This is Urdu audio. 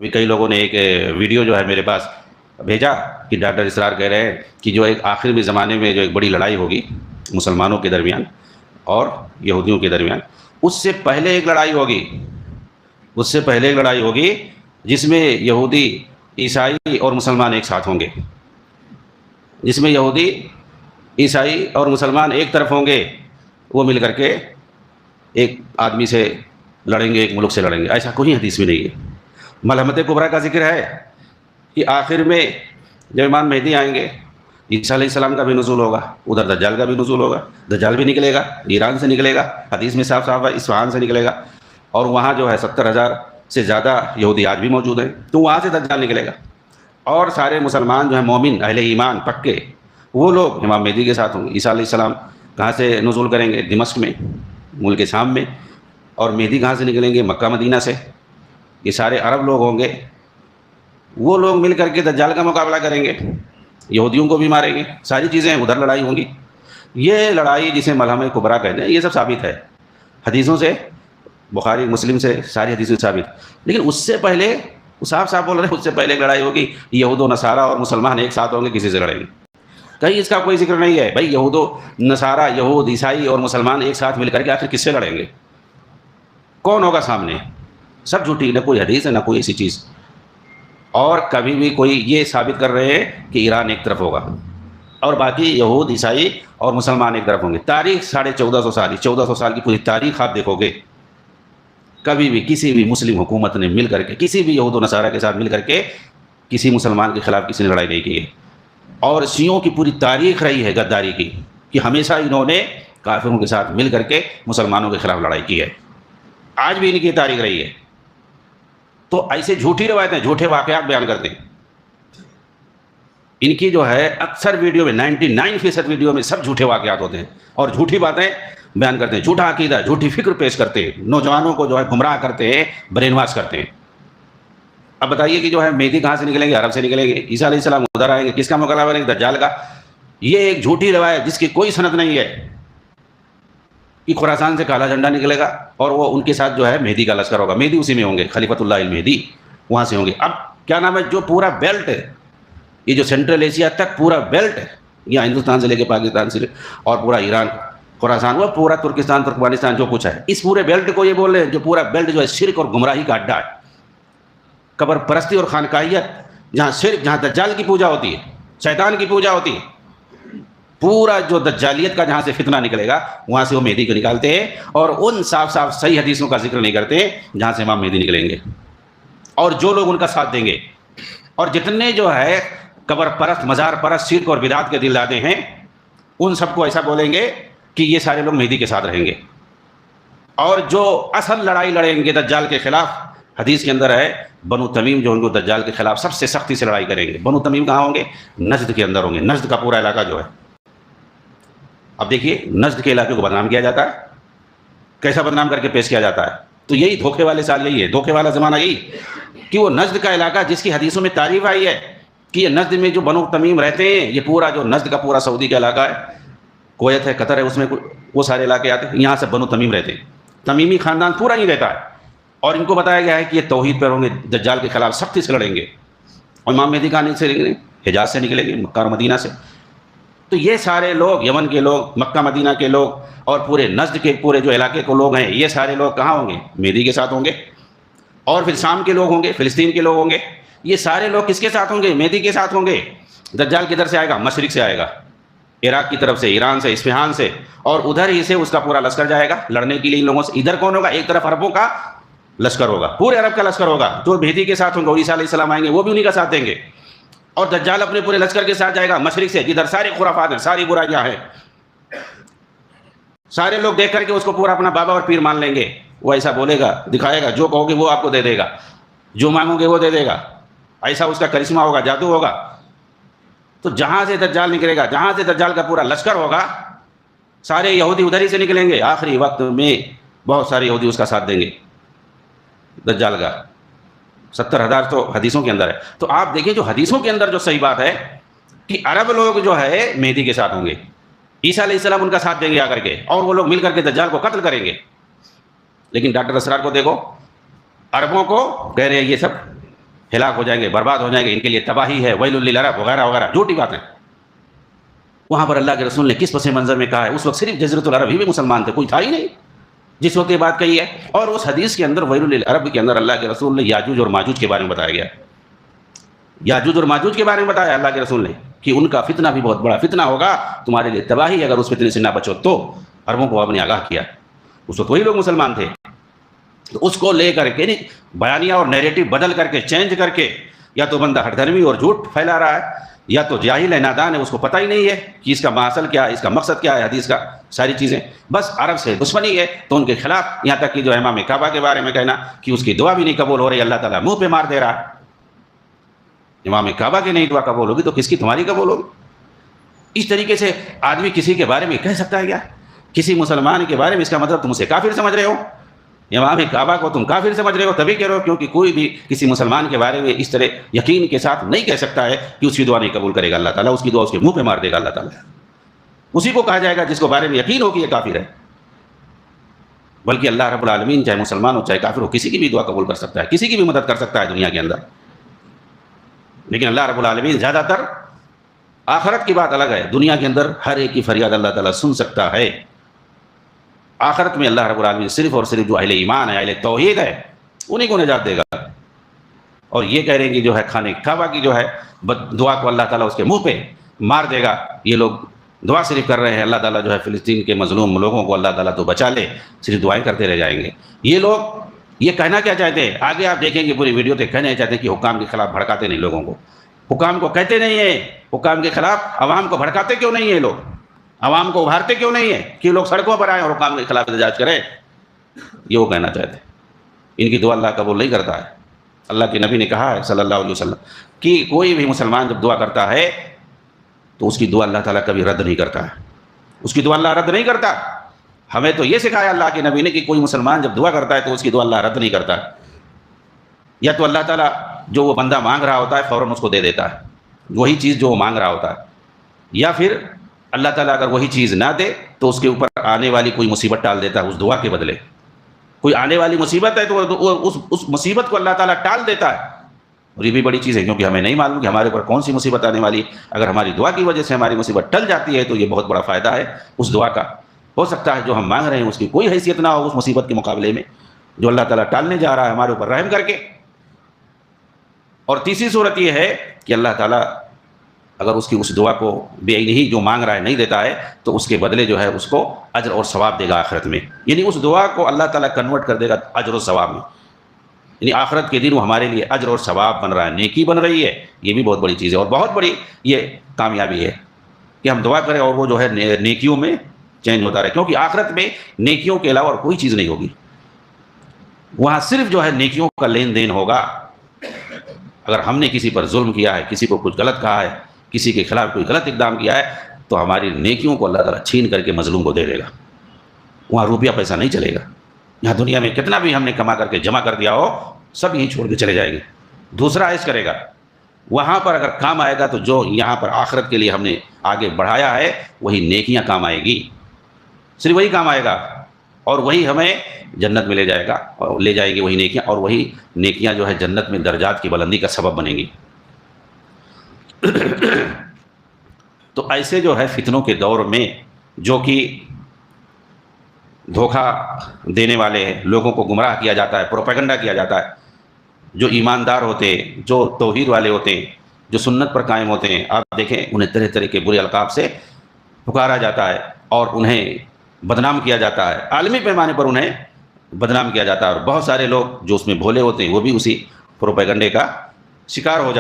ابھی کئی لوگوں نے ایک ویڈیو جو ہے میرے پاس بھیجا کہ ڈاکٹر اسرار کہہ رہے ہیں کہ جو ایک آخر میں زمانے میں جو ایک بڑی لڑائی ہوگی مسلمانوں کے درمیان اور یہودیوں کے درمیان، اس سے پہلے ایک لڑائی ہوگی، اس سے پہلے ایک لڑائی ہوگی جس میں یہودی، عیسائی اور مسلمان ایک ساتھ ہوں گے، جس میں یہودی، عیسائی اور مسلمان ایک طرف ہوں گے، وہ مل کر کے ایک آدمی سے لڑیں گے، ایک ملک سے لڑیں گے۔ ایسا کوئی حدیث میں نہیں ہے۔ ملحمت کبریٰ کا ذکر ہے کہ آخر میں جب امام مہدی آئیں گے، عیسیٰ علیہ السلام کا بھی نزول ہوگا، ادھر دجال کا بھی نزول ہوگا، دجال بھی نکلے گا، ایران سے نکلے گا، حدیث میں صاف صاف ہے اصفہان سے نکلے گا، اور وہاں جو ہے 70,000 سے زیادہ یہودی آج بھی موجود ہیں، تو وہاں سے دجال نکلے گا، اور سارے مسلمان جو ہیں مومن اہل ایمان پکے، وہ لوگ امام مہدی کے ساتھ ہوں گے۔ عیسیٰ علیہ السلام کہاں سے نزول کریں گے؟ دمشق میں، ملک شام میں، اور مہدی کہاں سے نکلیں گے؟ مکہ مدینہ سے۔ یہ سارے عرب لوگ ہوں گے، وہ لوگ مل کر کے دجال کا مقابلہ کریں گے، یہودیوں کو بھی ماریں گے، ساری چیزیں ادھر لڑائی ہوں گی۔ یہ لڑائی جسے ملحمہ کبریٰ کہتے ہیں، یہ سب ثابت ہے حدیثوں سے، بخاری مسلم سے، ساری حدیثوں سے ثابت۔ لیکن اس سے پہلے وہ صاف صاف بول رہے ہیں، اس سے پہلے ایک لڑائی ہوگی، یہود و نصارہ اور مسلمان ایک ساتھ ہوں گے، کسی سے لڑیں گے۔ کہیں اس کا کوئی ذکر نہیں ہے بھائی یہود و نصارہ، یہود، عیسائی اور مسلمان ایک ساتھ مل کر کے آخر کس سے لڑیں گے؟ کون ہوگا سامنے؟ سب جھوٹی، نہ کوئی حدیث ہے نہ کوئی ایسی چیز۔ اور کبھی بھی کوئی یہ ثابت کر رہے ہیں کہ ایران ایک طرف ہوگا اور باقی یہود، عیسائی اور مسلمان ایک طرف ہوں گے۔ تاریخ 1450 سال، 1400 سال کی پوری تاریخ آپ دیکھو گے، کبھی بھی کسی بھی مسلم حکومت نے مل کر کے، کسی بھی یہود و نصارہ کے ساتھ مل کر کے کسی مسلمان کے خلاف کسی نے لڑائی نہیں کی ہے۔ اور شیعوں کی پوری تاریخ رہی ہے غداری کی، کہ ہمیشہ انہوں نے کافروں کے ساتھ مل کر کے مسلمانوں کے خلاف لڑائی کی ہے، آج بھی ان کی تاریخ رہی ہے۔ تو ایسے جھوٹی روایتیں، جھوٹے واقعات بیان کرتے ہیں۔ ان کی جو ہے اکثر ویڈیو میں 99% ویڈیو میں سب جھوٹے واقعات ہوتے ہیں اور جھوٹی باتیں بیان کرتے ہیں، جھوٹا عقیدہ، جھوٹی فکر پیش کرتے ہیں، نوجوانوں کو جو ہے گمراہ کرتے ہیں، برین واش کرتے ہیں۔ اب بتائیے کہ جو ہے مہدی کہاں سے نکلیں گے؟ عرب سے نکلیں گے، عیسیٰ علیہ السلام ادھر آئیں گے، کس کا مقابلہ کریں گے؟ دجال کا۔ یہ ایک جھوٹی روایت جس کی کوئی سند نہیں ہے کہ خراسان سے کالا جھنڈا نکلے گا اور وہ ان کے ساتھ جو ہے مہدی کا لشکر ہوگا، مہدی اسی میں ہوں گے، خلیفۃ اللہ المہدی وہاں سے ہوں گے۔ اب کیا نام ہے، جو پورا بیلٹ ہے، یہ جو سینٹرل ایشیا تک پورا بیلٹ ہے، یا ہندوستان سے لے کے پاکستان سے اور پورا ایران، خراسان، وہ پورا ترکستان، ترکمانستان، جو کچھ ہے، اس پورے بیلٹ کو یہ بول رہے ہیں، جو پورا بیلٹ جو ہے شرک اور گمراہی کا اڈا ہے، قبر پرستی اور خانقاہیت، جہاں شرک، جہاں دجال کی پوجا ہوتی ہے، شیطان کی پوجا ہوتی ہے، پورا جو دجالیت کا جہاں سے فتنہ نکلے گا وہاں سے وہ مہدی کو نکالتے ہیں، اور ان صاف صاف صحیح حدیثوں کا ذکر نہیں کرتے جہاں سے امام مہدی نکلیں گے، اور جو لوگ ان کا ساتھ دیں گے، اور جتنے جو ہے قبر پرست، مزار پرست، شرک اور بدعت کے دل دادے ہیں، ان سب کو ایسا بولیں گے کہ یہ سارے لوگ مہدی کے ساتھ رہیں گے۔ اور جو اصل لڑائی لڑیں گے دجال کے خلاف، حدیث کے اندر ہے بنو تمیم جو ان کو دجال کے خلاف سب سے سختی سے لڑائی کریں گے۔ بنو تمیم کہاں ہوں گے؟ نجد کے اندر ہوں گے، نجد کا پورا علاقہ جو ہے۔ اب دیکھیے نجد کے علاقے کو بدنام کیا جاتا ہے، کیسا بدنام کر کے پیش کیا جاتا ہے؟ تو یہی دھوکے والے سال، یہی ہے دھوکے والا زمانہ، یہی کہ وہ نجد کا علاقہ جس کی حدیثوں میں تعریف آئی ہے کہ یہ نجد میں جو بنو تمیم رہتے ہیں، یہ پورا جو نجد کا پورا سعودی کا علاقہ ہے، کویت ہے، قطر ہے، اس میں وہ سارے علاقے آتے ہیں، یہاں سے بنو تمیم رہتے ہیں، تمیمی خاندان پورا نہیں رہتا ہے، اور ان کو بتایا گیا ہے کہ یہ توحید پر ہوں گے، دجال کے خلاف سختی سے لڑیں گے، اور امام مہدی کہاں سے نکلیں گے؟ حجاز سے نکلیں گے، مکہ اور مدینہ سے۔ تو یہ سارے لوگ، یمن کے لوگ، مکہ مدینہ کے لوگ، اور پورے نجد کے پورے جو علاقے کو لوگ ہیں، یہ سارے لوگ کہاں ہوں گے؟ مہدی کے ساتھ ہوں گے۔ اور پھر شام کے لوگ ہوں گے، فلسطین کے لوگ ہوں گے، یہ سارے لوگ کس کے ساتھ ہوں گے؟ مہدی کے ساتھ ہوں گے۔ دجال کدھر سے آئے گا؟ مشرق سے آئے گا، عراق کی طرف سے، ایران سے، اصفہان سے، اور ادھر ہی سے اس کا پورا لشکر جائے گا لڑنے کے لیے ان لوگوں سے۔ ادھر کون ہوگا؟ ایک طرف عربوں کا لشکر ہوگا، پورے عرب کا لشکر ہوگا، جو مہدی کے ساتھ ہوں گے، اور عیسیٰ علیہ السلام آئیں گے، وہ بھی انہی کا ساتھ دیں گے۔ اور دجال اپنے پورے لشکر کے ساتھ جائے گا مشرق سے، جدھر سارے خرافات ہیں، ساری برائیاں ہیں، سارے لوگ دیکھ کر کے اس کو پورا اپنا بابا اور پیر مان لیں گے۔ وہ ایسا بولے گا، دکھائے گا، جو کہو گے وہ آپ کو دے دے گا، جو مانگو گے وہ دے دے گا، ایسا اس کا کرشمہ ہوگا، جادو ہوگا۔ تو جہاں سے دجال نکلے گا، جہاں سے دجال کا پورا لشکر ہوگا، سارے یہودی ادھر ہی سے نکلیں گے۔ آخری وقت میں بہت سارے یہودی اس کا ساتھ دیں گے دجال کا، 70,000 تو حدیثوں کے اندر ہے۔ تو آپ دیکھیں جو حدیثوں کے اندر جو صحیح بات ہے کہ عرب لوگ جو ہے مہدی کے ساتھ ہوں گے، عیسیٰ علیہ السلام ان کا ساتھ دیں گے آ کر کے، اور وہ لوگ مل کر کے دجال کو قتل کریں گے۔ لیکن ڈاکٹر اسرار کو دیکھو، عربوں کو کہہ رہے ہیں یہ سب ہلاک ہو جائیں گے، برباد ہو جائیں گے، ان کے لیے تباہی ہے، ویل للعرب وغیرہ وغیرہ جھوٹی باتیں. وہاں پر اللہ کے رسول نے کس پس منظر میں کہا ہے؟ اس وقت صرف جزیرۃ العرب ہی میں مسلمان تھے، کوئی تھا ہی نہیں جس وقت یہ بات کہی ہے. اور اس حدیث کے اندر ویل للعرب کے اندر اللہ کے رسول نے یاجوج اور ماجوج کے بارے میں بتایا گیا. یاجوج اور ماجوج کے بارے میں بتایا اللہ کے رسول نے کہ ان کا فتنہ بھی بہت بڑا فتنہ ہوگا، تمہارے لیے تباہی اگر اس فتنے سے نہ بچو تو. عربوں کو آپ نے آگاہ کیا. اس وقت وہی لوگ مسلمان تھے. تو اس کو لے کر کے بیانیہ اور نیریٹو بدل کر کے چینج کر کے یا تو بندہ ہٹ دھرمی اور جھوٹ پھیلا رہا ہے، یا تو جاہل ہے، نادان ہے، اس کو پتہ ہی نہیں ہے کہ اس کا ماصل کیا ہے، اس کا مقصد کیا ہے حدیث کا، ساری چیزیں. بس عرب سے دشمنی ہے تو ان کے خلاف، یہاں تک کہ جو امام کعبہ کے بارے میں کہنا کہ اس کی دعا بھی نہیں قبول ہو رہی، اللہ تعالیٰ منہ پہ مار دے رہا ہے. امام کعبہ کی نہیں دعا قبول ہوگی تو کس کی تمہاری قبول ہوگی؟ اس طریقے سے آدمی کسی کے بارے میں کہہ سکتا ہے کیا؟ کسی مسلمان کے بارے میں اس کا مطلب تم اسے کافر سمجھ رہے ہو. امام کعبہ کو تم کافر سمجھ رہے ہو تبھی کہہ رہے ہو کیونکہ کوئی بھی کسی مسلمان کے بارے میں اس طرح یقین کے ساتھ نہیں کہہ سکتا ہے کہ اس کی دعا نہیں قبول کرے گا اللہ تعالیٰ، اس کی دعا اس کے منہ پہ مار دے گا اللہ تعالیٰ. اسی کو کہا جائے گا جس کو بارے میں یقین ہو کہ یہ کافر ہے. بلکہ اللہ رب العالمین چاہے مسلمان ہو چاہے کافر ہو کسی کی بھی دعا قبول کر سکتا ہے، کسی کی بھی مدد کر سکتا ہے دنیا کے اندر. لیکن اللہ رب العالمین زیادہ تر، آخرت کی بات الگ ہے، دنیا کے اندر ہر ایک کی فریاد اللہ تعالیٰ سن سکتا ہے. آخرت میں اللہ رب العالمین صرف اور صرف جو اہل ایمان ہے، اہل توحید ہے، انہیں کو نجات دے گا. اور یہ کہہ رہے ہیں کہ جو ہے خانہ کعبہ کی جو ہے دعا کو اللہ تعالیٰ اس کے منہ پہ مار دے گا. یہ لوگ دعا صرف کر رہے ہیں اللہ تعالیٰ جو ہے فلسطین کے مظلوم لوگوں کو اللہ تعالیٰ تو بچا لے، صرف دعائیں کرتے رہ جائیں گے. یہ لوگ یہ کہنا کیا چاہتے ہیں؟ آگے آپ دیکھیں گے پوری ویڈیو تک کہنا چاہتے ہیں کہ حکام کے خلاف بھڑکاتے نہیں لوگوں کو. حکام کو کہتے نہیں ہیں، حکام کے خلاف عوام کو بھڑکاتے کیوں نہیں ہیں؟ لوگ عوام کو ابھارتے کیوں نہیں ہیں کہ لوگ سڑکوں پر آئیں اور حکام کے خلاف احتجاج کریں؟ یہ وہ کہنا چاہتے ہیں. ان کی دعا اللہ قبول نہیں کرتا ہے. اللہ کے نبی نے کہا ہے صلی اللہ علیہ وسلم کہ کوئی بھی مسلمان جب دعا کرتا ہے تو اس کی دعا اللہ تعالیٰ کبھی رد نہیں کرتا ہے. اس کی دعا اللہ رد نہیں کرتا. ہمیں تو یہ سکھایا اللہ کے نبی نے کہ کوئی مسلمان جب دعا کرتا ہے تو اس کی دعا اللہ رد نہیں کرتا. یا تو اللہ تعالیٰ جو وہ بندہ مانگ رہا ہوتا ہے فوراً اس کو دے دیتا ہے، وہی چیز جو وہ مانگ رہا ہوتا ہے. یا پھر اللہ تعالیٰ اگر وہی چیز نہ دے تو اس کے اوپر آنے والی کوئی مصیبت ٹال دیتا ہے اس دعا کے بدلے. کوئی آنے والی مصیبت ہے تو اس مصیبت کو اللہ تعالیٰ ٹال دیتا ہے. اور یہ بھی بڑی چیز ہے کیونکہ ہمیں نہیں معلوم کہ ہمارے اوپر کون سی مصیبت آنے والی. اگر ہماری دعا کی وجہ سے ہماری مصیبت ٹل جاتی ہے تو یہ بہت بڑا فائدہ ہے اس دعا کا. ہو سکتا ہے جو ہم مانگ رہے ہیں اس کی کوئی حیثیت نہ ہو اس مصیبت کے مقابلے میں جو اللہ تعالیٰ ٹالنے جا رہا ہے ہمارے اوپر رحم کر کے. اور تیسری صورت یہ ہے کہ اللہ تعالیٰ اگر اس کی اس دعا کو بے عینی جو مانگ رہا ہے نہیں دیتا ہے تو اس کے بدلے جو ہے اس کو اجر اور ثواب دے گا آخرت میں. یعنی اس دعا کو اللہ تعالیٰ کنورٹ کر دے گا اجر و ثواب میں. یعنی آخرت کے دن وہ ہمارے لیے اجر اور ثواب بن رہا ہے، نیکی بن رہی ہے. یہ بھی بہت بڑی چیز ہے اور بہت بڑی یہ کامیابی ہے کہ ہم دعا کریں اور وہ جو ہے نیکیوں میں چینج ہوتا رہے. کیونکہ آخرت میں نیکیوں کے علاوہ اور کوئی چیز نہیں ہوگی. وہاں صرف جو ہے نیکیوں کا لین دین ہوگا. اگر ہم نے کسی پر ظلم کیا ہے، کسی کو کچھ غلط کہا ہے، کسی کے خلاف کوئی غلط اقدام کیا ہے تو ہماری نیکیوں کو اللہ تعالیٰ چھین کر کے مظلوم کو دے دے گا. وہاں روپیہ پیسہ نہیں چلے گا. یہاں دنیا میں کتنا بھی ہم نے کما کر کے جمع کر دیا ہو سب یہیں چھوڑ کے چلے جائیں گے. دوسرا عیش کرے گا. وہاں پر اگر کام آئے گا تو جو یہاں پر آخرت کے لیے ہم نے آگے بڑھایا ہے وہی نیکیاں کام آئے گی. صرف وہی کام آئے گا اور وہی ہمیں جنت میں لے جائے گا اور لے جائے گی وہی نیکیاں. اور وہی نیکیاں جو ہے جنت میں درجات کی بلندی کا سبب بنیں گی. تو ایسے جو ہے فتنوں کے دور میں جو کہ دھوکہ دینے والے ہیں، لوگوں کو گمراہ کیا جاتا ہے، پروپیگنڈا کیا جاتا ہے، جو ایماندار ہوتے ہیں، جو توحید والے ہوتے ہیں، جو سنت پر قائم ہوتے ہیں، آپ دیکھیں انہیں طرح طرح کے برے القاب سے پکارا جاتا ہے اور انہیں بدنام کیا جاتا ہے. عالمی پیمانے پر انہیں بدنام کیا جاتا ہے. اور بہت سارے لوگ جو اس میں بھولے ہوتے ہیں وہ بھی اسی پروپیگنڈے کا شکار ہو جاتے ہیں.